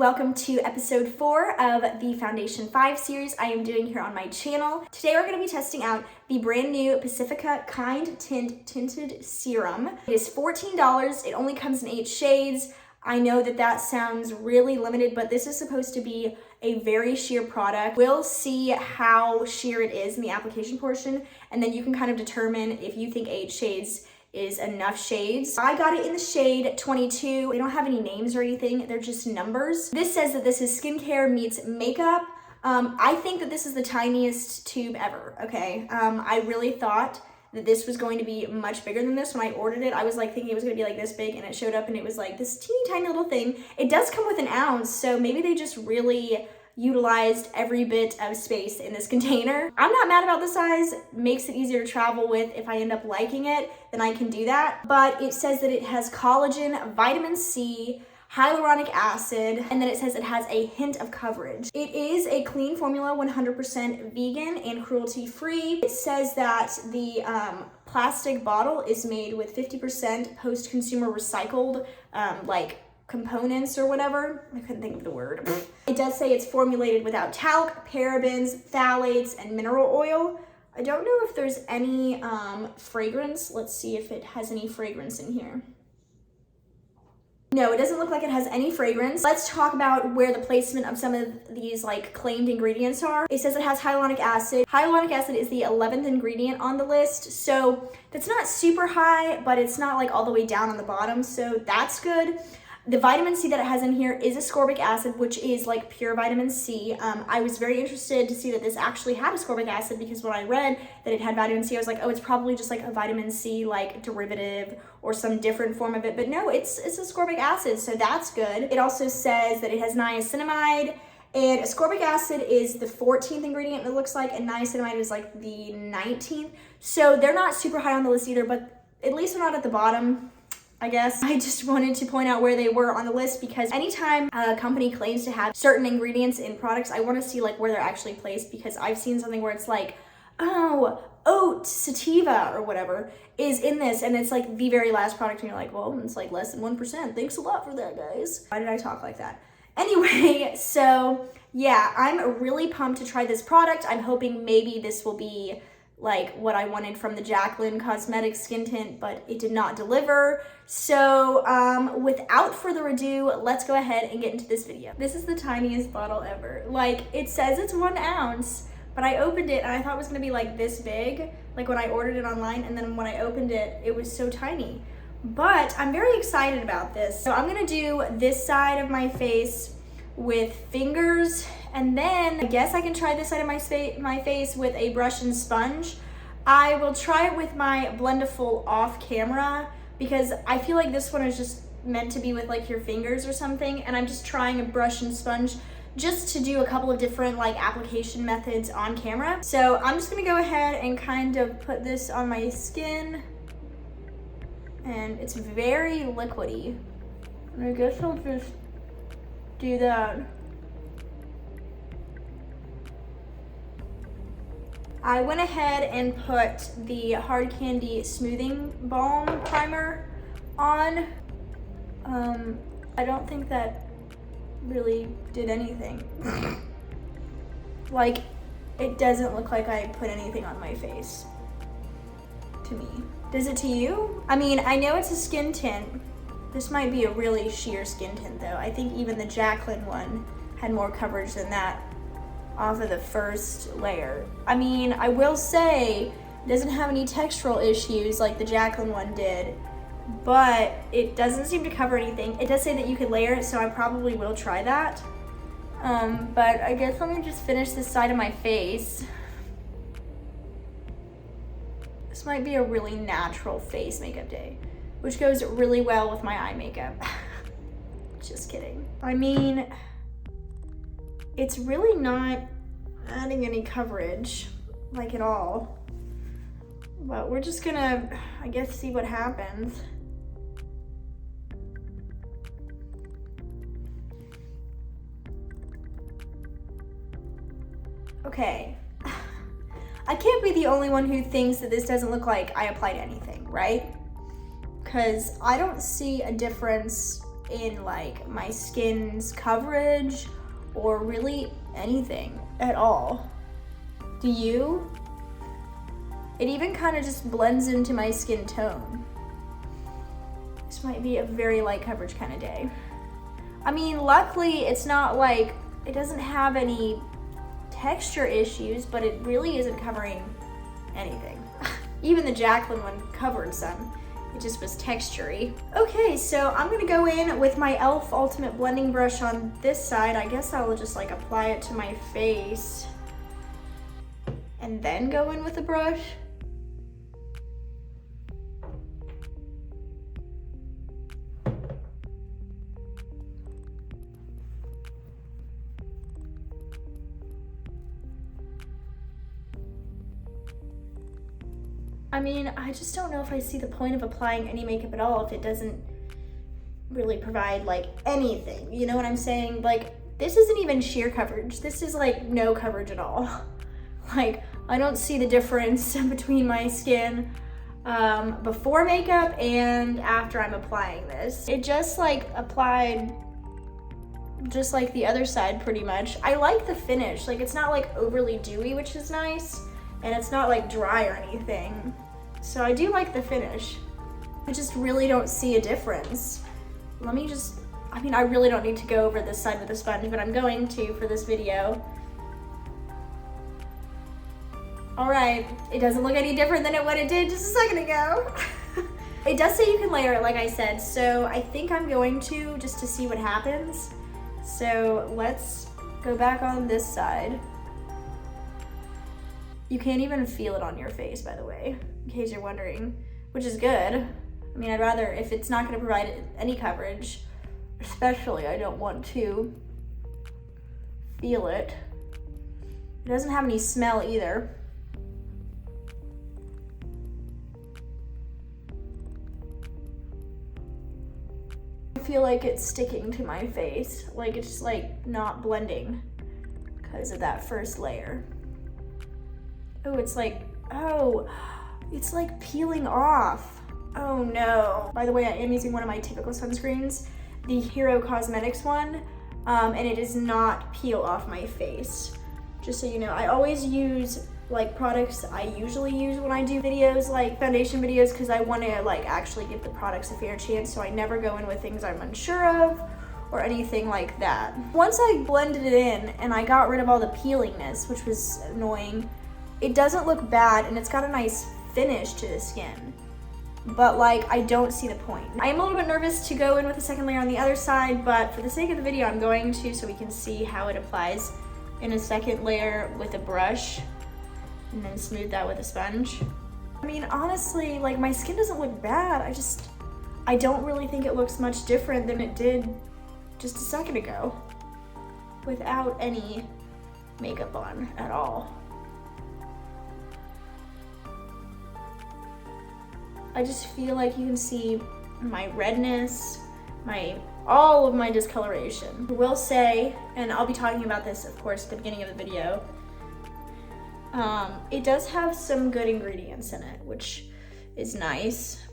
welcome to episode 4 of the Foundation 5 series I am doing here on my channel. Today we're going to be testing out the brand new Pacifica Tint Tinted Serum. It is $14. It only comes in 8 shades. I know that sounds really limited, but this is supposed to be a very sheer product. We'll see how sheer it is in the application portion, and then you can kind of determine if you think 8 shades is enough shades. I got it in the shade 22. They don't have any names or anything, they're just numbers. This says that this is skincare meets makeup. I think that this is the tiniest tube ever, okay? I really thought that this was going to be much bigger than this. When I ordered it, I was like thinking it was gonna be like this big, and it showed up and it was like this teeny tiny little thing. It does come with an ounce, so maybe they just really utilized every bit of space in this container. I'm not mad about the size. Makes it easier to travel with. If I end up liking it, then I can do that. But it says that it has collagen, vitamin C, hyaluronic acid, and then it says it has a hint of coverage. It is a clean formula, 100% vegan and cruelty-free. It says that the plastic bottle is made with 50% post-consumer recycled like components or whatever. I couldn't think of the word. It does say it's formulated without talc, parabens, phthalates, and mineral oil. I don't know if there's any fragrance. Let's see if it has any fragrance in here. No, it doesn't look like it has any fragrance. Let's talk about where the placement of some of these like claimed ingredients are. It says it has hyaluronic acid. Hyaluronic acid is the 11th ingredient on the list. So that's not super high, but it's not like all the way down on the bottom. So that's good. The vitamin C that it has in here is ascorbic acid, which is like pure vitamin C. I was very interested to see that this actually had ascorbic acid, because when I read that it had vitamin C, I was like, oh, it's probably just like a vitamin C like derivative or some different form of it. But no, it's ascorbic acid, so that's good. It also says that it has niacinamide, and ascorbic acid is the 14th ingredient, it looks like, and niacinamide is like the 19th. So they're not super high on the list either, but at least they're not at the bottom, I guess. I just wanted to point out where they were on the list, because anytime a company claims to have certain ingredients in products, I want to see like where they're actually placed, because I've seen something where it's like, oh, oat sativa or whatever is in this, and it's like the very last product, and you're like, well, it's like less than 1%. Thanks a lot for that, guys. Why did I talk like that? Anyway, so yeah, I'm really pumped to try this product. I'm hoping maybe this will be like what I wanted from the Jaclyn Cosmetics skin tint, but it did not deliver. So without further ado, let's go ahead and get into this video. This is the tiniest bottle ever. Like, it says it's 1 ounce, but I opened it and I thought it was gonna be like this big, like when I ordered it online, and then when I opened it, it was so tiny. But I'm very excited about this. So I'm gonna do this side of my face with fingers, and then I guess I can try this side of my face with a brush and sponge. I will try it with my Blendiful off camera, because I feel like this one is just meant to be with like your fingers or something, and I'm just trying a brush and sponge just to do a couple of different like application methods on camera. So I'm just gonna go ahead and kind of put this on my skin, and it's very liquidy. And I guess I'll just do that. I went ahead and put the Hard Candy Smoothing Balm Primer on. I don't think that really did anything. Like, it doesn't look like I put anything on my face, to me. Does it to you? I mean, I know it's a skin tint. This might be a really sheer skin tint though. I think even the Jaclyn one had more coverage than that off of the first layer. I mean, I will say it doesn't have any textural issues like the Jaclyn one did, but it doesn't seem to cover anything. It does say that you could layer it, so I probably will try that. But I guess let me just finish this side of my face. This might be a really natural face makeup day, which goes really well with my eye makeup. Just kidding. I mean, it's really not adding any coverage, like at all. But we're just gonna, I guess, see what happens. Okay. I can't be the only one who thinks that this doesn't look like I applied anything, right? Because I don't see a difference in like my skin's coverage or really anything at all. Do you? It even kind of just blends into my skin tone. This might be a very light coverage kind of day. I mean, luckily it's not like, it doesn't have any texture issues, but it really isn't covering anything. Even the Jaclyn one covered some. It just was textury. Okay, so I'm gonna go in with my e.l.f. Ultimate Blending Brush on this side. I guess I will just like apply it to my face and then go in with the brush. I mean, I just don't know if I see the point of applying any makeup at all if it doesn't really provide like anything. You know what I'm saying? Like, this isn't even sheer coverage. This is like no coverage at all. Like, I don't see the difference between my skin before makeup and after I'm applying this. It just like applied just like the other side pretty much. I like the finish. Like, it's not like overly dewy, which is nice. And it's not like dry or anything. So I do like the finish. I just really don't see a difference. Let me just, I mean, I really don't need to go over this side with a sponge, but I'm going to for this video. All right, it doesn't look any different than what it did just a second ago. It does say you can layer it, like I said, so I think I'm going to, just to see what happens. So let's go back on this side. You can't even feel it on your face, by the way, in case you're wondering, which is good. I mean, I'd rather, if it's not gonna provide any coverage, especially I don't want to feel it. It doesn't have any smell either. I feel like it's sticking to my face, like it's just like not blending because of that first layer. Oh, it's like, oh, it's like peeling off. Oh no. By the way, I am using one of my typical sunscreens, the Hero Cosmetics one, and it does not peel off my face. Just so you know, I always use like products I usually use when I do videos, like foundation videos, because I want to like actually give the products a fair chance, so I never go in with things I'm unsure of or anything like that. Once I blended it in and I got rid of all the peelingness, which was annoying, it doesn't look bad and it's got a nice finish to the skin, but like I don't see the point. I am a little bit nervous to go in with a second layer on the other side, but for the sake of the video I'm going to, so we can see how it applies in a second layer with a brush and then smooth that with a sponge. I mean, honestly, like my skin doesn't look bad. I don't really think it looks much different than it did just a second ago without any makeup on at all. I just feel like you can see my redness, all of my discoloration. I will say, and I'll be talking about this, of course, at the beginning of the video, it does have some good ingredients in it, which is nice.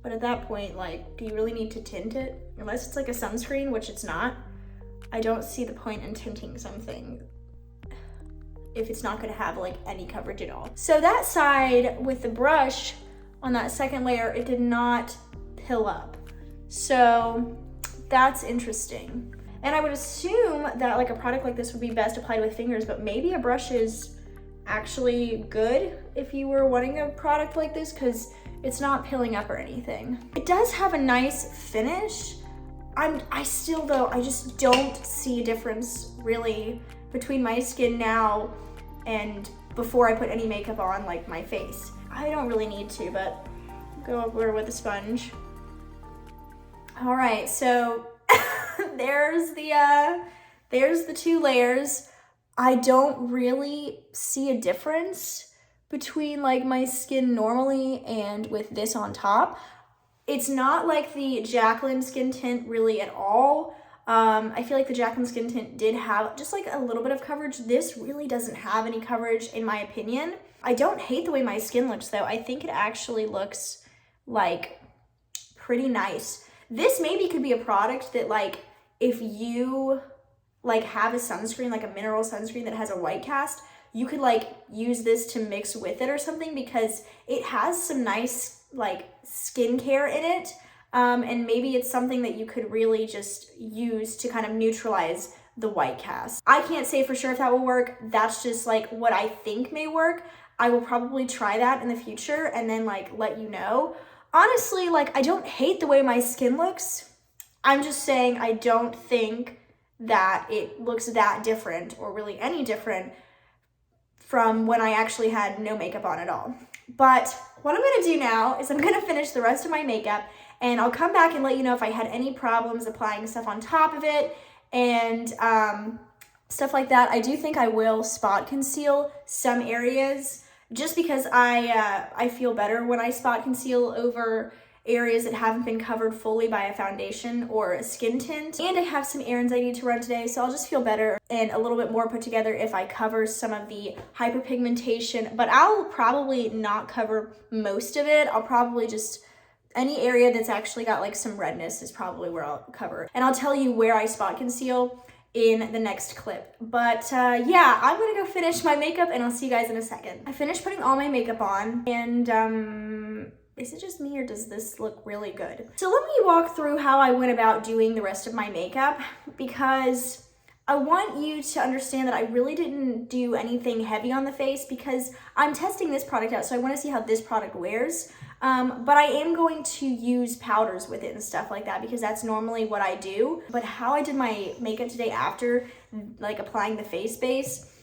But at that point, like, do you really need to tint it? Unless it's like a sunscreen, which it's not, I don't see the point in tinting something if it's not gonna have like any coverage at all. So that side with the brush, on that second layer, it did not pill up. So that's interesting. And I would assume that like a product like this would be best applied with fingers, but maybe a brush is actually good if you were wanting a product like this, because it's not pilling up or anything. It does have a nice finish. I still though, I just don't see a difference really between my skin now and before I put any makeup on, like my face. I don't really need to, but go over with a sponge. All right, so there's the two layers. I don't really see a difference between like my skin normally and with this on top. It's not like the Jaclyn skin tint really at all. I feel like the Jaclyn skin tint did have just like a little bit of coverage. This really doesn't have any coverage in my opinion. I don't hate the way my skin looks though. I think it actually looks like pretty nice. this maybe could be a product that like, if you like have a sunscreen, like a mineral sunscreen that has a white cast, you could like use this to mix with it or something, because it has some nice like skincare in it. And maybe it's something that you could really just use to kind of neutralize the white cast. I can't say for sure if that will work. That's just like what I think may work. I will probably try that in the future and then like let you know. Honestly, like I don't hate the way my skin looks. I'm just saying I don't think that it looks that different or really any different from when I actually had no makeup on at all. But what I'm gonna do now is I'm gonna finish the rest of my makeup, and I'll come back and let you know if I had any problems applying stuff on top of it and stuff like that. I do think I will spot conceal some areas just because I feel better when I spot conceal over areas that haven't been covered fully by a foundation or a skin tint. And I have some errands I need to run today, so I'll just feel better and a little bit more put together if I cover some of the hyperpigmentation, but I'll probably not cover most of it. I'll probably just, any area that's actually got like some redness is probably where I'll cover. And I'll tell you where I spot conceal in the next clip. But yeah, I'm gonna go finish my makeup and I'll see you guys in a second. I finished putting all my makeup on, and is it just me or does this look really good? So let me walk through how I went about doing the rest of my makeup, because I want you to understand that I really didn't do anything heavy on the face because I'm testing this product out, so I want to see how this product wears. But I am going to use powders with it and stuff like that because that's normally what I do. But how I did my makeup today after like applying the face base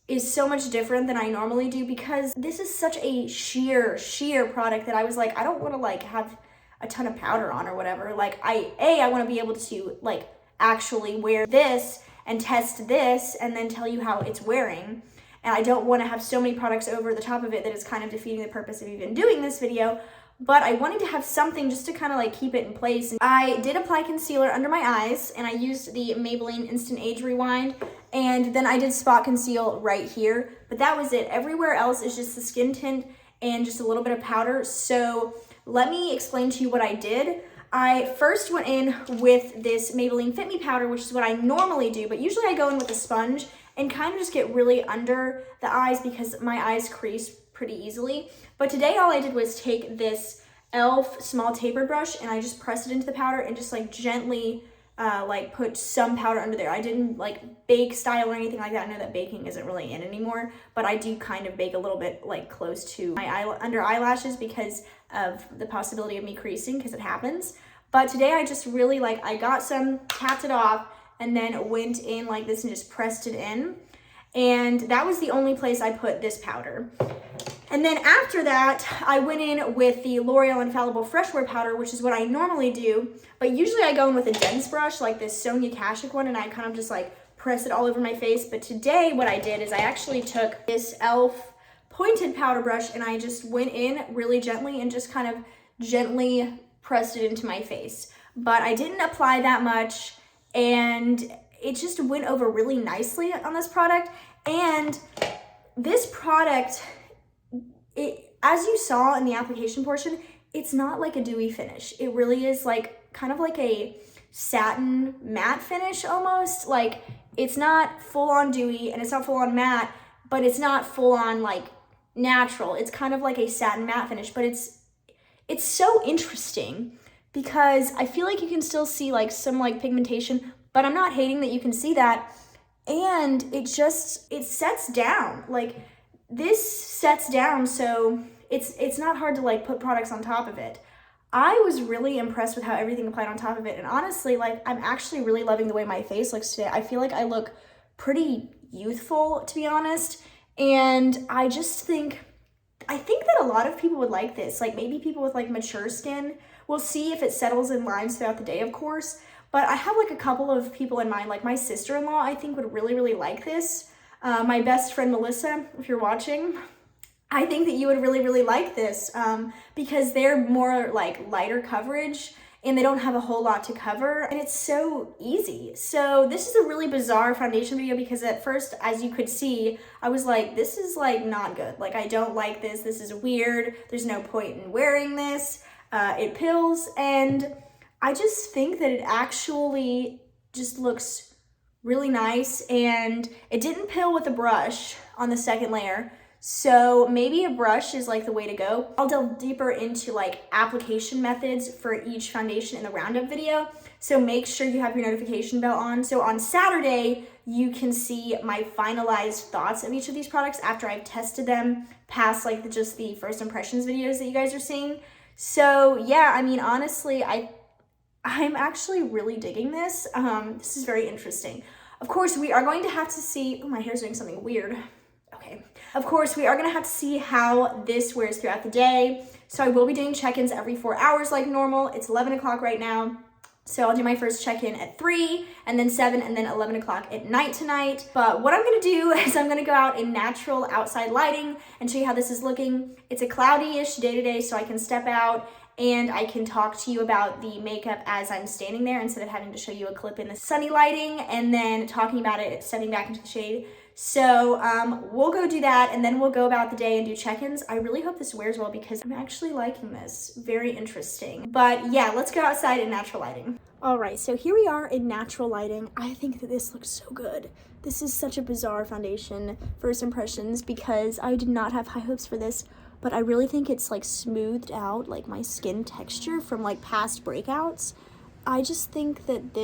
is so much different than I normally do, because this is such a sheer product that I was like, I don't want to like have a ton of powder on or whatever. Like I want to be able to like actually wear this and test this and then tell you how it's wearing. And I don't want to have so many products over the top of it that it's kind of defeating the purpose of even doing this video. But I wanted to have something just to kind of like keep it in place. And I did apply concealer under my eyes, and I used the Maybelline Instant Age Rewind, and then I did spot conceal right here, but that was it. Everywhere else is just the skin tint and just a little bit of powder. So let me explain to you what I did. I first went in with this Maybelline Fit Me powder, which is what I normally do, but usually I go in with a sponge and kind of just get really under the eyes because my eyes crease pretty easily. But today all I did was take this e.l.f. small tapered brush and I just pressed it into the powder and just like gently like put some powder under there. I didn't like bake style or anything like that. I know that baking isn't really in anymore, but I do kind of bake a little bit like close to my under eyelashes because of the possibility of me creasing, because it happens. But today I just really like, I got some, tapped it off, and then went in like this and just pressed it in. And that was the only place I put this powder. And then after that, I went in with the L'Oreal Infallible Fresh Wear Powder, which is what I normally do. But usually I go in with a dense brush, like this Sonia Kashuk one, and I kind of just like press it all over my face. But today what I did is I actually took this e.l.f. pointed powder brush and I just went in really gently and just kind of gently pressed it into my face. But I didn't apply that much, and it just went over really nicely on this product. And this product, as you saw in the application portion, it's not like a dewy finish. It really is like kind of like a satin matte finish almost. Like it's not full on dewy and it's not full on matte, but it's not full on like natural. It's kind of like a satin matte finish, but it's so interesting because I feel like you can still see like some like pigmentation, but I'm not hating that you can see that. And it sets down. Like this sets down, so it's not hard to like put products on top of it. I was really impressed with how everything applied on top of it. And honestly, like I'm actually really loving the way my face looks today. I feel like I look pretty youthful, to be honest. And I think that a lot of people would like this. Like maybe people with like mature skin. We'll see if it settles in lines throughout the day, of course. But I have like a couple of people in mind, like my sister-in-law, I think would really, really like this. My best friend, Melissa, if you're watching, I think that you would really, really like this because they're more like lighter coverage and they don't have a whole lot to cover, and it's so easy. So this is a really bizarre foundation video because at first, as you could see, I was like, this is like not good. Like I don't like this. This is weird. There's no point in wearing this. It pills. And I just think that it actually just looks really nice, and it didn't pill with a brush on the second layer. So maybe a brush is like the way to go. I'll delve deeper into like application methods for each foundation in the roundup video. So make sure you have your notification bell on. So on Saturday, you can see my finalized thoughts of each of these products after I've tested them past like just the first impressions videos that you guys are seeing. So yeah, I mean, honestly, I'm actually really digging this. This is very interesting. Of course, we are going to have to see, oh, my hair's doing something weird. Okay. Of course, we are gonna have to see how this wears throughout the day. So I will be doing check-ins every 4 hours like normal. It's 11 o'clock right now. So I'll do my first check-in at 3, and then 7, and then 11 o'clock at night tonight. But what I'm gonna do is I'm gonna go out in natural outside lighting and show you how this is looking. It's a cloudy-ish day today, so I can step out and I can talk to you about the makeup as I'm standing there instead of having to show you a clip in the sunny lighting and then talking about it stepping back into the shade. So we'll go do that, and then we'll go about the day and do check-ins. I really hope this wears well because I'm actually liking this. Very interesting. But yeah, let's go outside in natural lighting. All right, so here we are in natural lighting. I think that this looks so good. This is such a bizarre foundation, first impressions, because I did not have high hopes for this, but I really think it's like smoothed out like my skin texture from like past breakouts. I just think it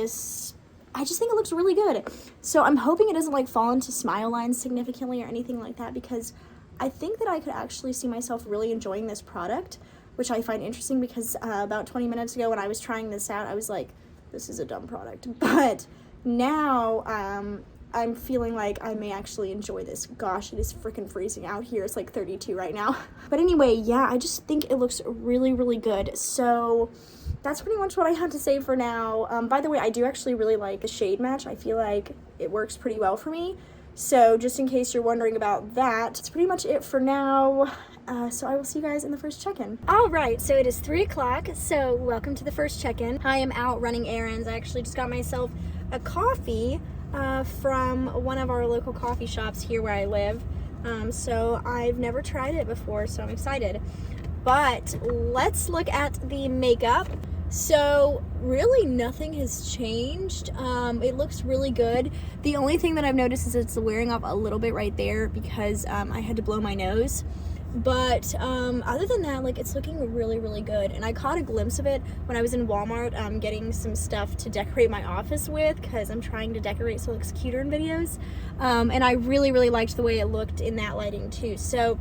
looks really good. So I'm hoping it doesn't like fall into smile lines significantly or anything like that, because I think that I could actually see myself really enjoying this product, which I find interesting because about 20 minutes ago when I was trying this out, I was like, this is a dumb product. But now I'm feeling like I may actually enjoy this. Gosh, it is freaking freezing out here. It's like 32 right now. But anyway, yeah, I just think it looks really, really good. So that's pretty much what I have to say for now. By the way, I do actually really like the shade match. I feel like it works pretty well for me. So just in case you're wondering about that, that's pretty much it for now. So I will see you guys in the first check-in. All right, so it is 3 o'clock. So welcome to the first check-in. I am out running errands. I actually just got myself a coffee from one of our local coffee shops here where I live. So I've never tried it before, so I'm excited. But let's look at the makeup. So really nothing has changed. It looks really good. The only thing that I've noticed is it's wearing off a little bit right there because I had to blow my nose. But other than that, like, it's looking really, really good. And I caught a glimpse of it when I was in Walmart getting some stuff to decorate my office with, because I'm trying to decorate so it looks cuter in videos. And I really, really liked the way it looked in that lighting too. So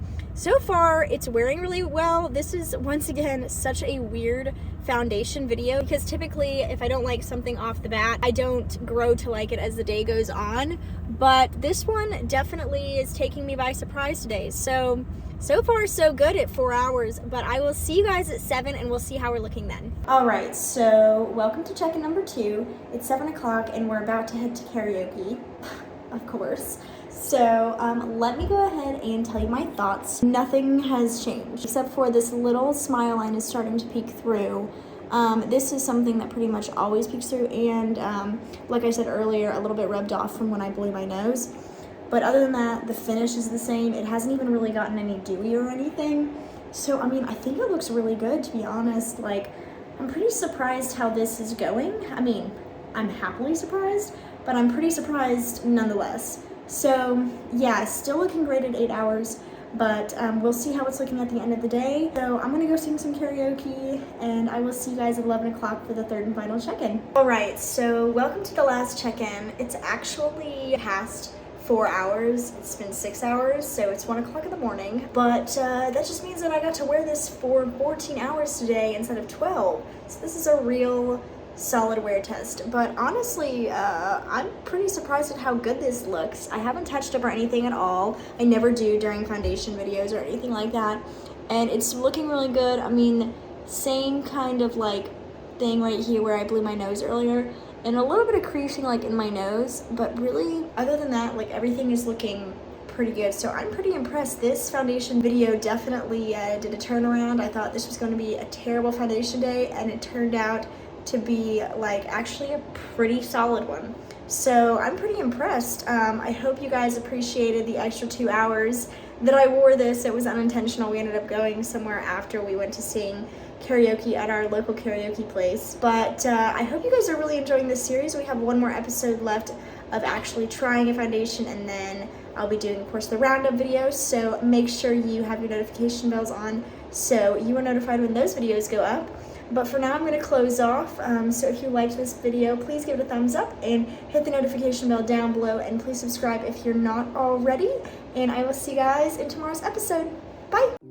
far it's wearing really well. This is once again such a weird foundation video because typically if I don't like something off the bat, I don't grow to like it as the day goes on. But this one definitely is taking me by surprise today. So far so good at 4 hours, but I will see you guys at 7 and we'll see how we're looking then. All right, so welcome to check-in number 2. It's 7 o'clock and we're about to head to karaoke, of course. So let me go ahead and tell you my thoughts. Nothing has changed except for this little smile line is starting to peek through. This is something that pretty much always peeks through, and like I said earlier, a little bit rubbed off from when I blew my nose. But other than that, the finish is the same. It hasn't even really gotten any dewy or anything. So, I mean, I think it looks really good, to be honest. Like, I'm pretty surprised how this is going. I mean, I'm happily surprised, but I'm pretty surprised nonetheless. So, yeah, still looking great at 8 hours, but we'll see how it's looking at the end of the day. So I'm gonna go sing some karaoke, and I will see you guys at 11 o'clock for the third and final check-in. All right, so welcome to the last check-in. It's actually past 4 hours. It's been 6 hours, so it's 1 o'clock in the morning. But that just means that I got to wear this for 14 hours today instead of 12. So this is a real solid wear test. But honestly, I'm pretty surprised at how good this looks. I haven't touched up or anything at all. I never do during foundation videos or anything like that. And it's looking really good. I mean, same kind of like thing right here where I blew my nose earlier. And a little bit of creasing like in my nose, but really other than that, like everything is looking pretty good. So I'm pretty impressed. This foundation video definitely did a turnaround. I thought this was going to be a terrible foundation day, and it turned out to be like actually a pretty solid one. So I'm pretty impressed. I hope you guys appreciated the extra 2 hours that I wore this. It was unintentional. We ended up going somewhere after we went to sing karaoke at our local karaoke place. But I hope you guys are really enjoying this series. We have one more episode left of actually trying a foundation, and then I'll be doing, of course, the roundup videos. So make sure you have your notification bells on so you are notified when those videos go up. But for now, I'm going to close off. So if you liked this video, please give it a thumbs up and hit the notification bell down below, and please subscribe if you're not already. And I will see you guys in tomorrow's episode. Bye!